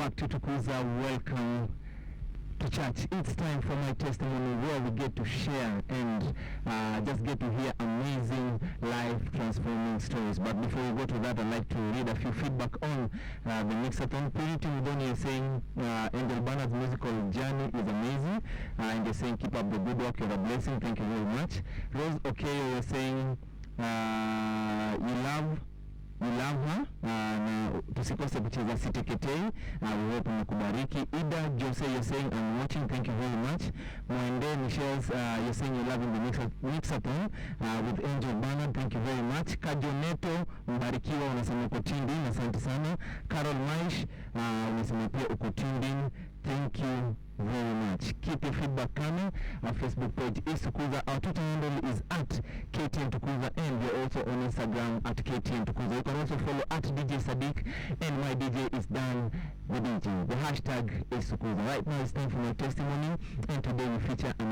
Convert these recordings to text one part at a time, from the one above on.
back to Tukuza. Welcome to church. It's time for my testimony, where we get to share and just get to hear amazing life transforming stories. But before we go to that, I'd like to read a few feedback on the Mixathon. Purity Mudoni is saying Angel Bernard's musical journey is amazing, and they're saying keep up the good work, you're a blessing. Thank you very much. Rose Okeyo is saying you love her na tusikose kucheza siteketei. We hope mkubariki. Ida Jose, you're saying I'm watching, thank you very much. Mwende Michelle's you're saying you're loving the mixathon with Angel Bernard, thank you very much. Kajoneto mbarikiwa, unasema uko tuned, asante sana. Carol Maish unasema pia uko tuned, thank you very much. Keep your feedback coming. Our Facebook page is Tukuza. Our Twitter handle is at KTN Tukuza, and we're also on Instagram at KTN Tukuza. You can also follow at DJ Sadiq, and my DJ is Dan the DJ. The hashtag is Tukuza. Right now it's time for my testimony, and today we feature an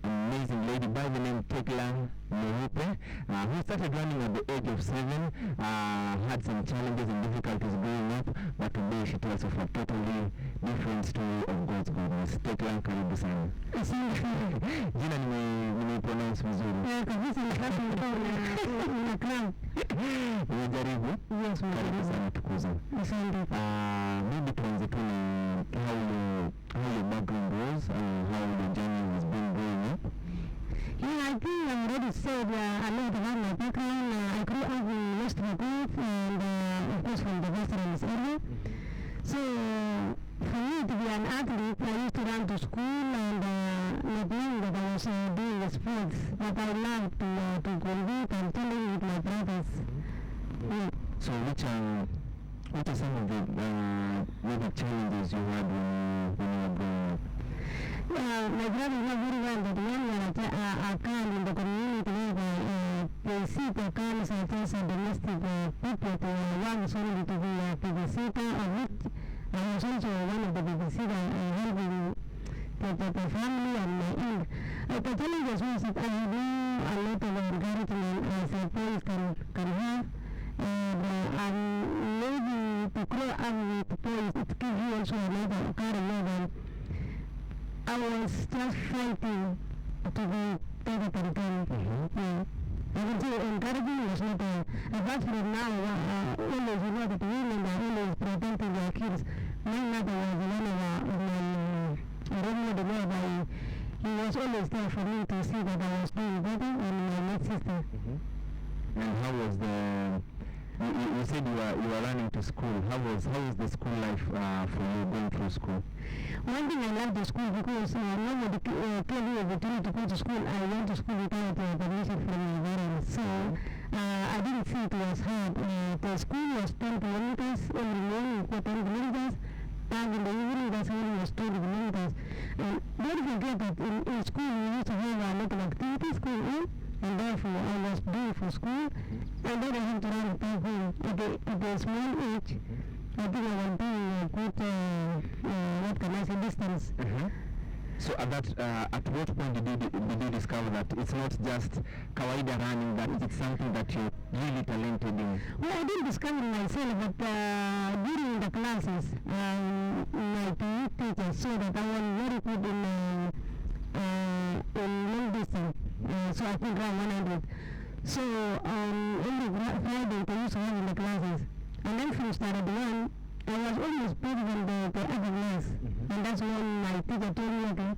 amazing lady by the name Tegla Lorupe, who started running at the age of 7, had some challenges and difficulties growing up, but today she tells of a totally different story of God's goodness. Tegla, karibu sana. Jina nimepronounce vizuri. Kabisa ni kazi na crown. Unajaribu? Yes, karibu sana Tukuza. Asante. Maybe tuanze tu how your background was, how your journey has been growing up. Yeah, I think I already said a lot about my background. I grew up in West Magooth, and of course from the Western area. So for me to be an athlete, I used to run to school, and not knowing that I was doing the sports that I loved to compete and playing with my brothers. Yeah. So which are some of the maybe challenges you had when you were growing up? My brothers know very well that when we are a kind in the community where they see the kind such as domestic people to one is only to be a babysitter, of which I was also one of the babysitters helping the family and my aunt. The challenges was that I knew a lot of encouragement as a parents can have, and maybe to grow up with boys, it gives you also another kind of level. I was just fighting to be better than them. I would say encouraging was not apart from now, always you know that women are always protecting their kids. My mother was one of my role model. He was always there for me to see that I was doing better, and my little sister. And how was you said you were running to school. How was the school life for you going through school? One thing I loved the school because nobody gave me the opportunity to go to school. I went to school without permission from my parents. So I didn't see it was hard. The school was 10 kilometers every morning, 10 kilometers. And in the evening, that's when it was 20 kilometers. And don't forget that in school we used to have a lot of activities going on, and therefore I was due for school, and then I had to run back home. At a small age, I think I was doing a good, what can I say, distance. So at what point did you discover that it's not just kawaida running, that it's something that you're really talented in? Well, I didn't discover it myself, but during the classes, my PE teacher saw that I was very good in long distance, so I could run 100. So every Friday they used to have in the classes, and then from standard 1, I was almost better than the other class, and that's when my teacher told me, okay,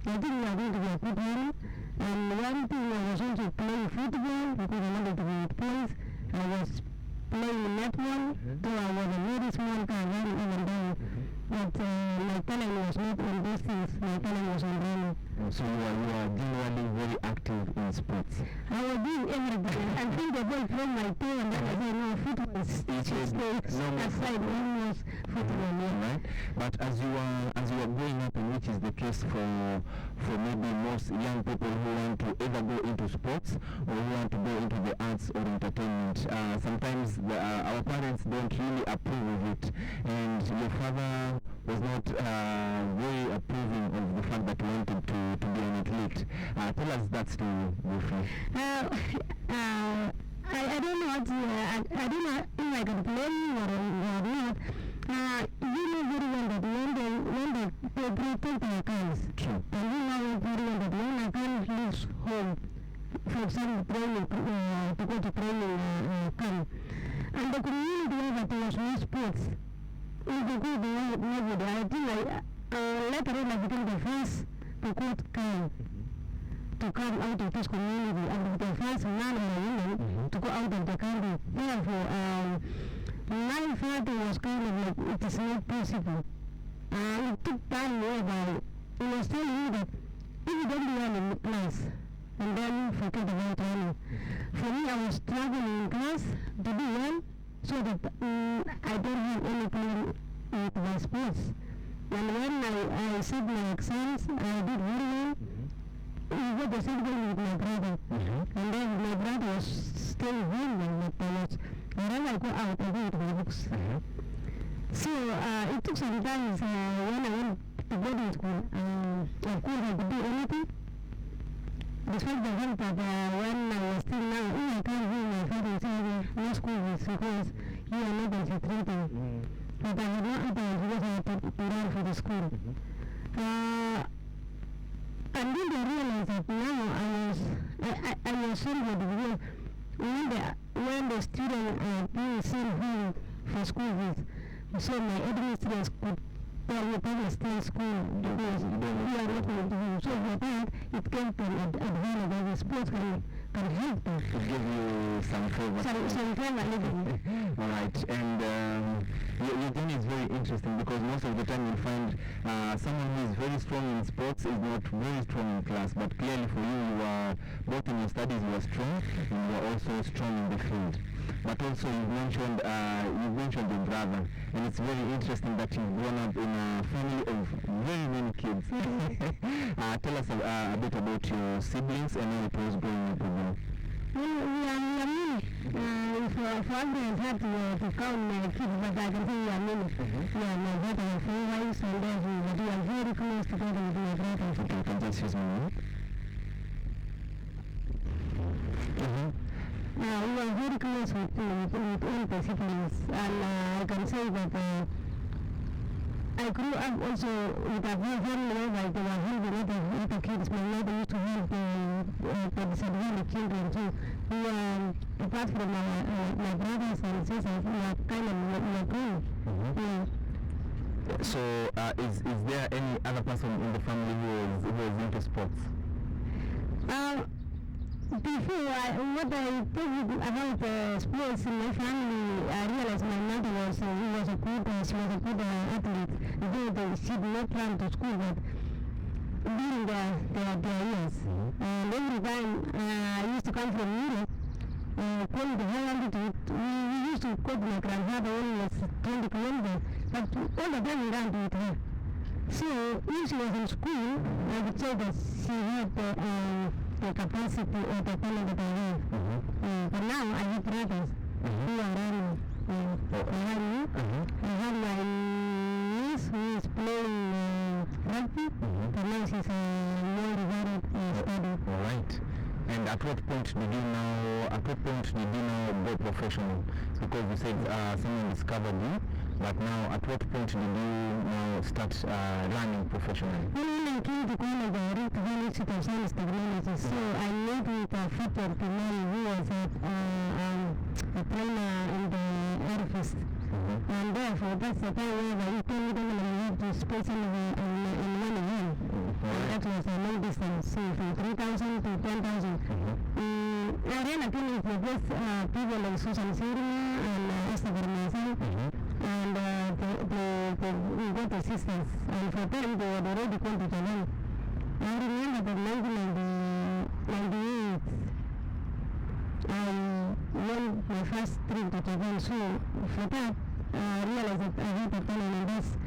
I think you are going to be a good runner. And one thing, I was also playing football because I wanted to be with boys. I was playing netball, though I was a very small guy running up and down. But my talent was not on those things, my talent was on running. So you are generally very active in sports. I was doing everything. I think the ball from my toe, and then I said, no, football is aside, almost football. Right? But as you are growing up, and which is the case for maybe most young people who want to either go into sports or who want to go into the arts or entertainment, sometimes our parents don't really approve of it, and your father was not very approving of the fact that you wanted to be an athlete. Tell us that story briefly. I don't know what I don't know if I can play or not, You know very well that when they protect the accounts, True. and you know very well that when a account leaves home for some training, to go to training camp, and the community over was no sports, if they go there, nobody. I think later on I became the first to quote camp. To come out of this community and the first man and woman to go out of the country. Therefore, my father was kind of like, it is not possible. It took time whereby he was telling me that if you don't do well in class, and then forget about learning. For me, I was struggling in class to do well, so that I don't have any problem with my sports. And when I set my exams, I did very well. We got the same thing with my brother. And then my brother was still very with the notes. Whenever I go out, I go to the books. So it took some time when I went to boarding school. Of course, I could do anything. Despite the fact that when I was still now, I can't hear my father saying no school is because you are not concentrating. But I had no other because I had to learn for the school. And then I realized that now I was somebody because when the student being sent home for school fees, so my administrators could tell me to stay in school because we are not going to do. So for that, it came to an advantage that the sports can help them. To give you some favor. Some favor living. Alright, and your journey is very interesting because most of the time you find someone who is very strong in sports is not very strong in class, but clearly for you, both in your studies you are strong and you are also strong in the field. But also you mentioned your brother, and it's very interesting that you've grown up in a family of very many kids. Tell us a bit about your siblings and how it was growing up with them. Well, we are many. For everyone had to count my kids, but I can say we are many. Yeah, my brother has 4 wives, and then we are very close together with my brothers. Okay, you can just use my name. We are very close with all the siblings, and I can say that I grew up also with a very family where they were helping other kids. My mother used to help the disadvantaged children too. Apart from my brothers and sisters, we are kind of growing. So, is there any other person in the family who was into sports? Before, what I told you about sports in my family, I realized my mother was a good athlete. Though she did not run to school, but during their years. And every time I used to come from Europe, going to high altitude, we used to go to my grandfather when he was 20 kilometers, but all the time we ran to with her. So if she was in school, I would say that she had the capacity or the talent that I have. But now I have brothers who are running. I have my niece who is playing rugby, but now she's a well-regarded study. Alright. And at what point did you now go professional? Because you said someone discovered you, but now at what point did you now start running professionally? When I came to college, I went to University of Science Technology, so I met with a future Pimani who was a trainer in the Air Force. And therefore, that's the time where you told me that I had to space in 1 year. That was a long distance, so from 3,000 to 10,000. I ran a clinic with both people like Susan Sirma and Esther Bermezan, and we got assistance. And for them, they had already come to Japan. I remember that 1998, I went my first trip to Japan, so for that, I realized that I had a talent, and that's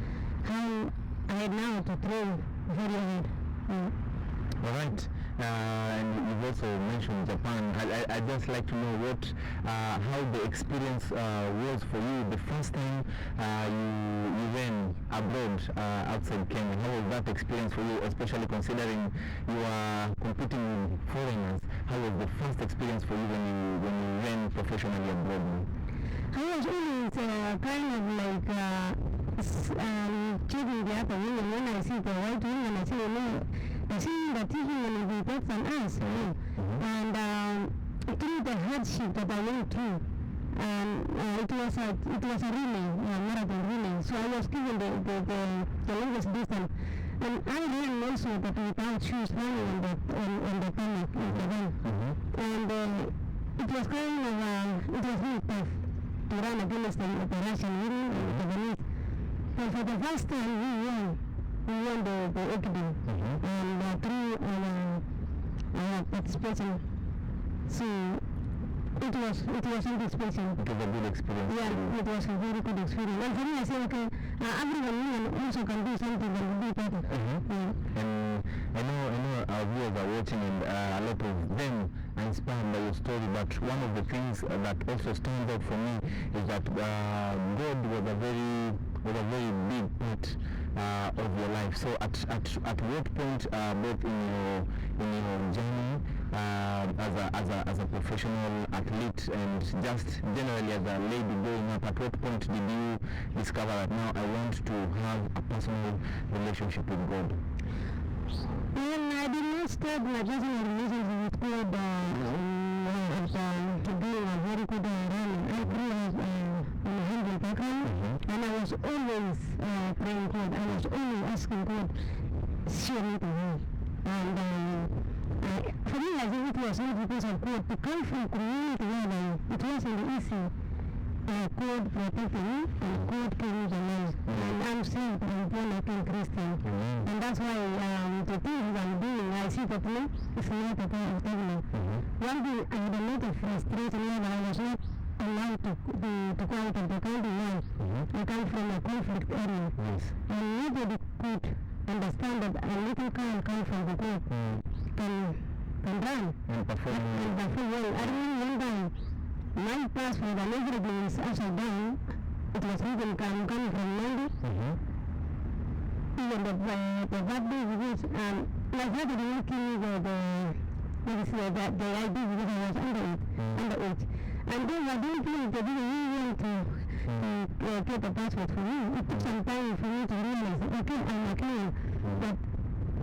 how I had now to train very hard. Alright. And you've also mentioned Japan. I'd just like to know how the experience was for you the first time you went abroad outside Kenya. How was that experience for you, especially considering you are competing with foreigners? How was the first experience for you when you ran professionally abroad? I was always kind of like checking the other women when I see the white women. I say, I see that this woman will be better than us, and through the hardship that I went through. It was a relay, marathon relay. So I was given the longest distance, and I learned also that without shoes running on the panic and it was kind of it was really tough to run against the Russian Union and the Japanese. But for the first time we won the Ekidin and through our participation. So it was really special. It was a good experience. Yeah, it was a very good experience. And for me, I say, okay, everyone also can do something that will be better. And I know our viewers are watching, and a lot of them are inspired by your story. But one of the things that also stands out for me is that God was a very big part of your life. So at what point, both in your journey as a professional athlete and just generally as a lady growing up, at what point did you discover that now I want to have a personal relationship with God? Well, I did not start my personal relationship with God to be a very good runner. I grew up in a humble background, and I was always praying God. I was always asking God, show me the way. And for me, I think it was not because of God. To come from community where it wasn't easy. God protected me, and God gave me the life. And I'm saved and born again Christian. And that's why the things I'm doing, I see that me, it's not a part of Tegla. One day I had a lot of frustration when I was not allowed to go out of the country now. I come from a conflict area. And nobody could understand that a little girl come from the God can run and perform well. I remember one time my passport and everything is upside down. It was written I'm coming from Monday. Even the birthday because my father did not give me the ID because I was underage. And then I didn't think they didn't really want to get a passport for me. It took some time for me to realize that okay, I'm a Kenyan, but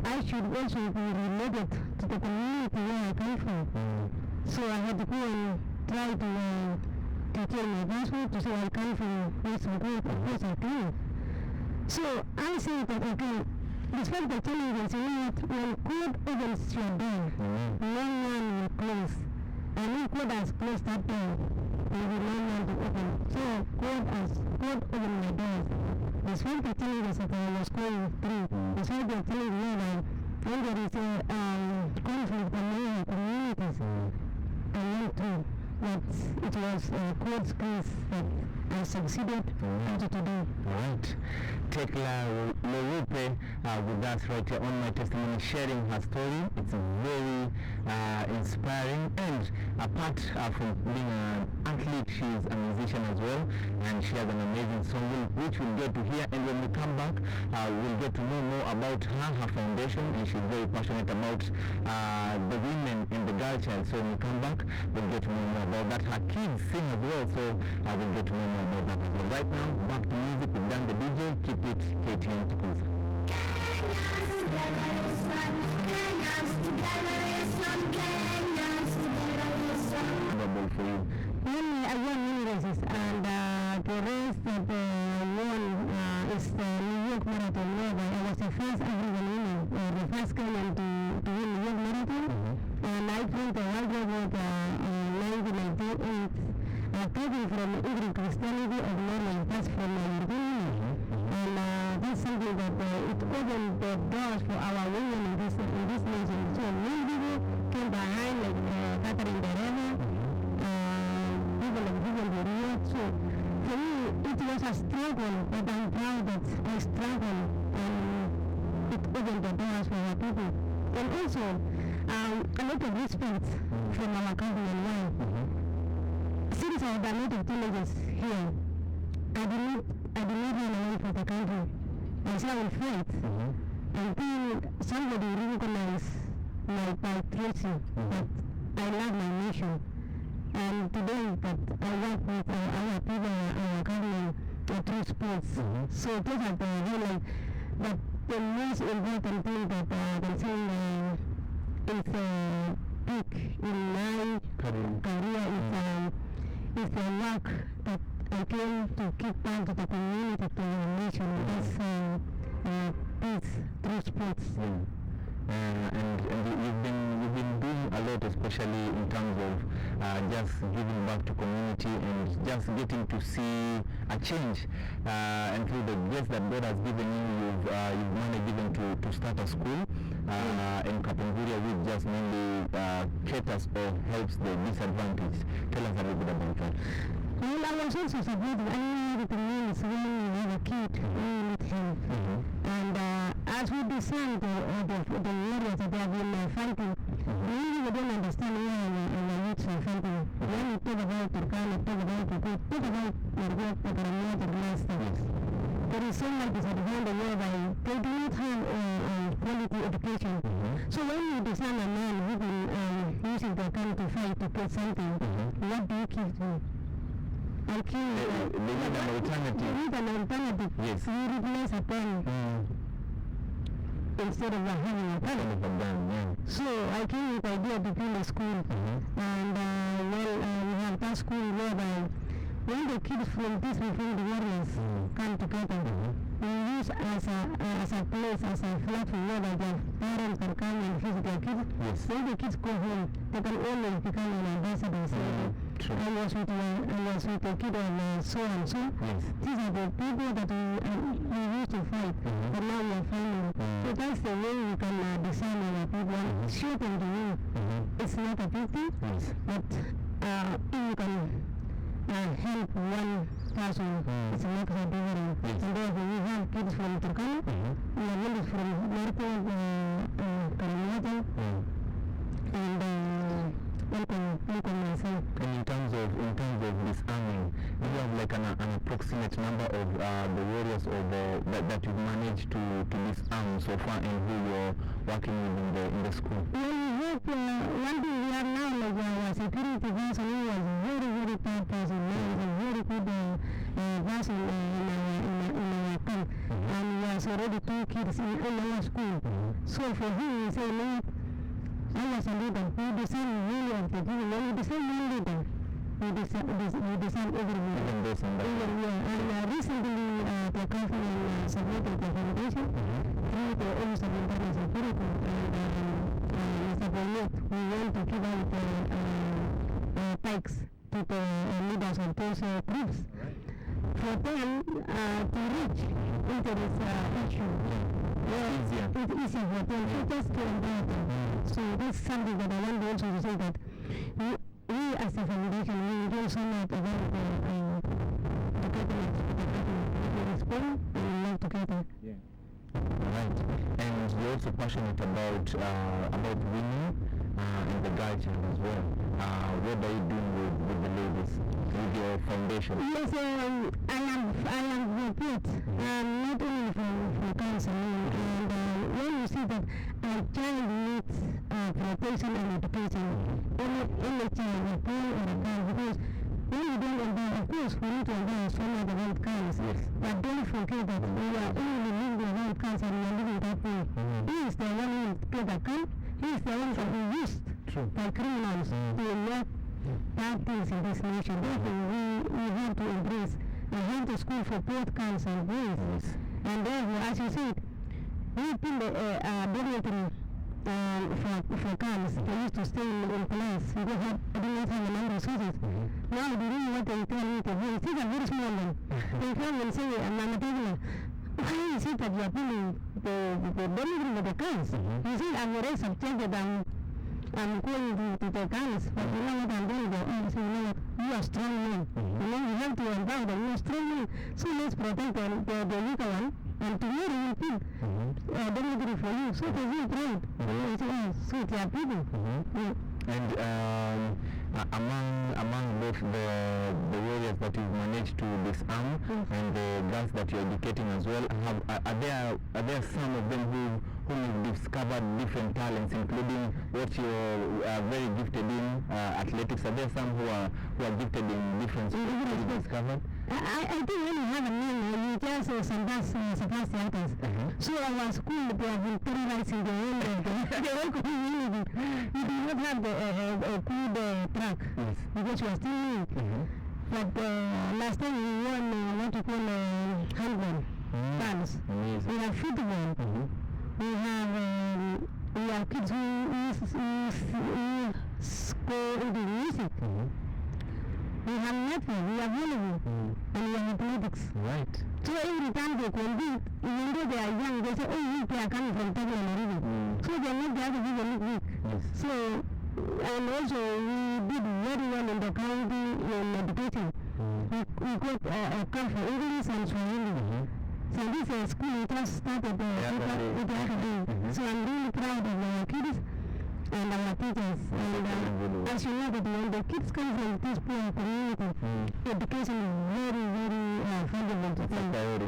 I should also be related to the community where I come from. So I had to go and try to get my passport to say I come from Western Cape, of course I can. So I say that okay, despite the challenges, when God opens your door, no one will close. And if God has closed that door, there will no one to open. So God opened my doors. Despite the challenges that I was going through, despite the challenges that when there is a conflict among communities, I went through. But it was God's grace that I succeeded until today. Right. Tegla Lorupe with us right here on My Testimony, sharing her story. It's very inspiring, and apart from being an athlete, she's a musician as well, and she has an amazing song which we'll get to hear. And when we come back, we'll get to know more about her foundation, and she's very passionate about the women and the girl child. So when we come back, we'll get to know more about that. Her kids sing as well, so we'll get to know more about that as well. Right now, back to music. We've done the DJ. Keep it KTN Tukuza. For you. Well, I won many races, and the race that won is the New York Marathon, where I was the first African woman, the first Kenyan to win New York Marathon. And I won the world record in 1998, taken from English Christianity of Norway, that's from European. And that's something that it opened the doors for our women in this nation. So many people came behind, like Catherine Dereva, people like Vivian Boria. So for me, it was a struggle, but I'm proud that I struggled and it opened the doors for our people. And also, a lot of respect from our country and why. Since I had a lot of teenagers here, I did not run away from the country. I said I will fight until somebody recognized my patriotism, that I love my nation. And today that I work with our people, our government, through sports. So those are the highlight. But the most important thing that I'm saying is peak in my career is the work that I came to give back to the community, to the nation. That's peace through sports. And you've been doing a lot, especially in terms of just giving back to community and just getting to see a change. And through the grace that God has given you, you've managed even to start a school in Kapenguria, which just mainly caters or helps the disadvantaged. Tell us a little bit about that. Well, I was also supported. I knew the means when you have a kid, you need help. And as we decide the areas that they have been fighting, we don't understand why the youths are fighting. When you talk about Turkana, talk about Tukuza, talk about the work that are not organized. There is so much disadvantage whereby they do not have quality education. So when you design a man who been using the gun to fight to get something, what do you give to? They need an alternative. They need an alternative. Yes. You replace a pen instead of having a pen. So I came with the idea to build a school. And we have that school whereby when the kids from this reformed warriors come together, we use as a place, as a platform where their parents can come and visit their kids. When the kids go home, they can always become an ambassador. I was with a kid of so and so. These are the people that we used to fight, but now we are family. So that's the way we can design our people and show them to you. It's not a big thing, but if you can help one person, it's not a difference. And therefore we have kids from Turkana, we have kids from North Kalimantan, and myself. And in terms of disarming, do you have like an approximate number of the warriors or that you've managed to disarm so far, and who you're working with in the school? Well, we have one thing we have now, like our security person, who was a very bad person. He was a very good person in our camp, and he has already 2 kids in our school. So for him, we say, no, I was a leader. We design really of the people. When we design one leader, we design everyone. And recently, the government supported the foundation through the Office of Internal Security and Mr. Boyet. We want to give out bikes to the leaders of those groups. For them to reach into this issue. It's easier for them to just to embrace them. So that's something that I want also to say, that we as a foundation, we don't so much about the government. We respond and we work together. Right. And you're also passionate about women and the girl child as well. What are you doing with the ladies, with your foundation? Yes, I am with it, not only for counseling. And when you see that a child needs protection and education, any child, a boy or a girl, because when you don't empower, of course, we need to empower so many different kinds. But don't forget that we are only living the right kinds and we are living that way. He is the one who get a gun. He is the one that we used by criminals to not bad things in this nation. Therefore, we have to embrace and have the school for both kinds and ways. And therefore, as you said, we build a dormitory for girls. They used to stay in place. We don't have enough resources. Now they don't know what they tell me to do. These are very small ones. They come and say, Mama Tegla, why is it that you are building the dormitory with the girls? You see, I'm already subjected. I'm going to the girls, but you know what I'm doing? So you know, you are strong men. You know, you have to empower them. You are strong men. So let's protect the weaker one. And tomorrow we build dormitory for you. So they will proud. So they are people. And among both the warriors that you've managed to disarm and the girls that you're educating as well, are there some of them whom you've discovered different talents, including what you're very gifted in, athletics? Are there some who are gifted in different sports that you discovered? I think when you have a name, you just surpass the others. So our school, they have been terrorizing the whole community. We do not have a good track because we are still new. But last time we won what you call handball, dance. We have football. We have kids who score into music. We have network, we have volleyball, and we have athletics. Right. So every time they compete, even though they are young, they say, oh, they are coming from Tegla Lorupe. So they are not there to give a little week. So, and also we did very well in the county in education. We got a call for English and Swahili. So this school, it just started with the academy. So I'm really proud of our kids and our teachers. And as you know, that when the kids come from this poor community, education is very, very fundamental.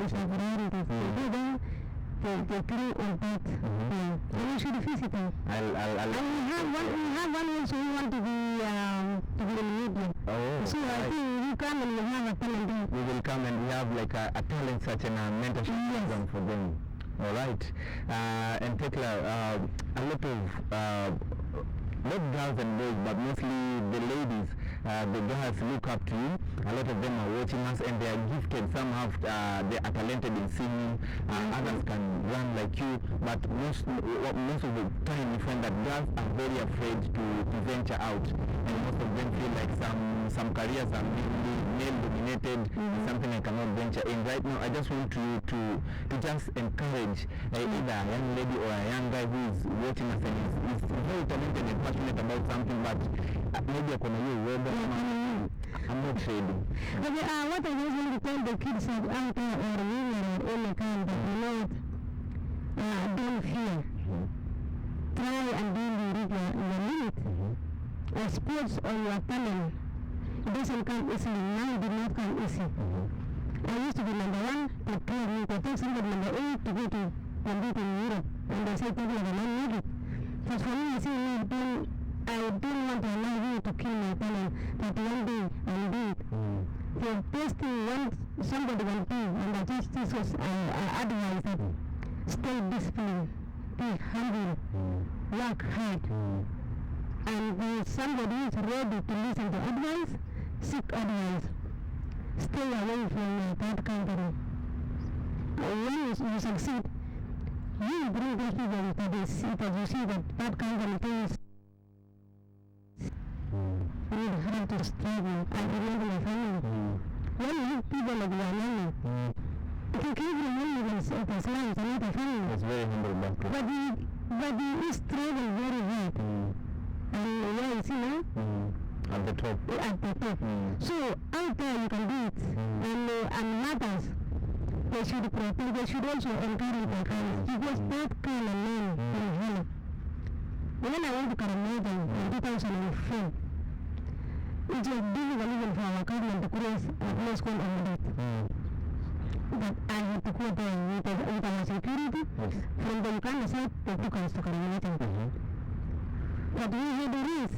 It's a priority. They clean on that. And you should visit them. And we have one also who want to be in media. So I think you come and you have a talent there. We will come and we have like a talent search and a mentorship program for them. All right. And Tekla, a lot of not girls and boys, but mostly the ladies, the girls look up to you. A lot of them are watching us and they are gifted. Some have, they are talented in singing, others can run like you, but most of the time you find that girls are very afraid to venture out, and most of them feel like some careers are mainly male dominated, something I cannot venture in. Right now, I just want you to just encourage either a young lady or a young guy who is watching us and is very talented and passionate about something, but maybe I can I'm not ready. But what I was going to tell the kids out there or women or any kind that you know, don't fear. Try and do your limit. Sports or your talent, it doesn't come easily. Now it did not come easy. I used to be number 1, but clearly they take somebody number 8 to go to compete in Europe, and they say people are not need it. But for me, I say I don't want to allow you to kill my talent, but one day I'll do it. The best thing when somebody will do, and the justice was advice that stay disciplined, be humble, work hard, and if somebody is ready to listen to advice, seek advice. Stay away from that country. When you succeed, you bring those people to the seat that you see that country things need hard to struggle. I remember my family. When you people like Yamani, you give them money as lives and not a family. It's very humble background. But he struggle very hard. And where is he now? At the top. At the top. So out there you can do it. And matters, they should protect, they should also encourage their parents. Because that kind of man in Ghana. When I went to Karamega in 2004, it was difficult even for our government to cross a place called Amudat. But I had to go there with our security. From the Uganda side, they took us to Karamega. But we had a risk.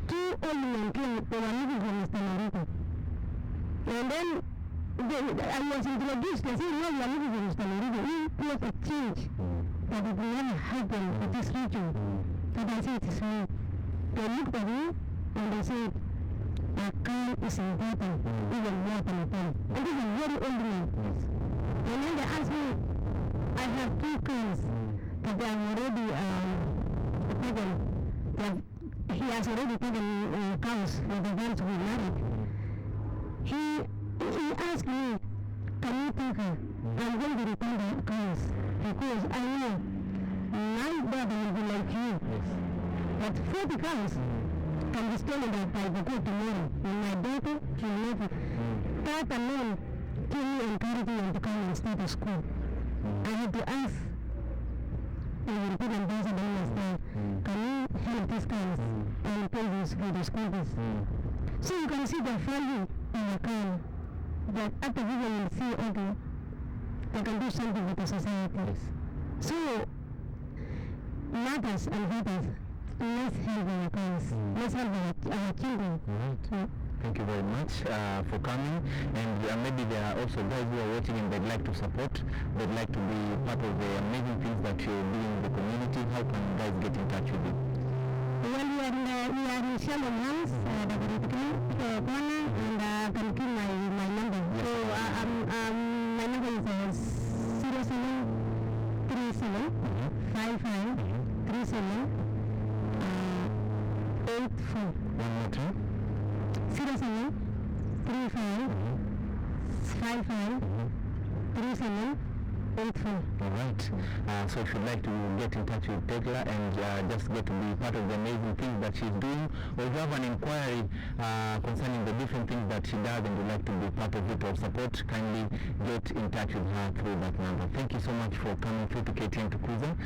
2 old men came, they were looking for Mr. Lorupe. And then I was introduced, they said, no, we are looking for Mr. Lorupe. We brought a change that it will never happen in this region. And I said, it is me. They looked at me and they said, a car is important, even more than a pen. And this is a very old man. And then they asked me, I have 2 cars that they have already taken. He has already taken cows for the girls who married. He asked me, can you take her? I'm going to return the cows because I know my brother will be like you. But 40 cows can be stolen by the good tomorrow. And my daughter, she will never. That alone gave me encouragement to come and start a school. I had to ask the European ambassador last time, can you help these guys and pay this for the school fees? So you can see the value in the car that after people will see, okay, they can do something with the society. So mothers and fathers, let's help our parents. Let's help our children. Right. Thank you very much for coming, and maybe there are also guys who are watching and they'd like to support, they'd like to be part of the amazing things that you're doing in the community. How can guys get in touch with you? Well, we are in Shalom House, the corner, and can give my number. Yes. So my number is 0737 55 37 84. One more time. 07 35 55 37 84. All right. So if you'd like to get in touch with Tegla and just get to be part of the amazing things that she's doing, or if you have an inquiry concerning the different things that she does and you'd like to be part of it or support, kindly get in touch with her through that number. Thank you so much for coming through to KTN Tukuza.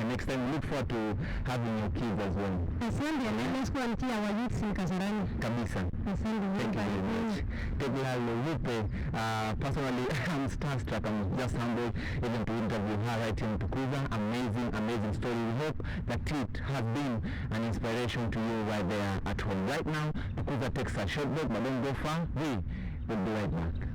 Next time, we look forward to having your kids as well. Asante, let's go and see our youths in Kasarani. Kabisa. Asante, Thank you very much. Tegla Lorupe, personally, I'm starstruck. I'm just humbled even to interview her right in Tukuza. Amazing story. We hope that it has been an inspiration to you right there at home. Right now, Tukuza takes a short break, but don't go far. We will be right back.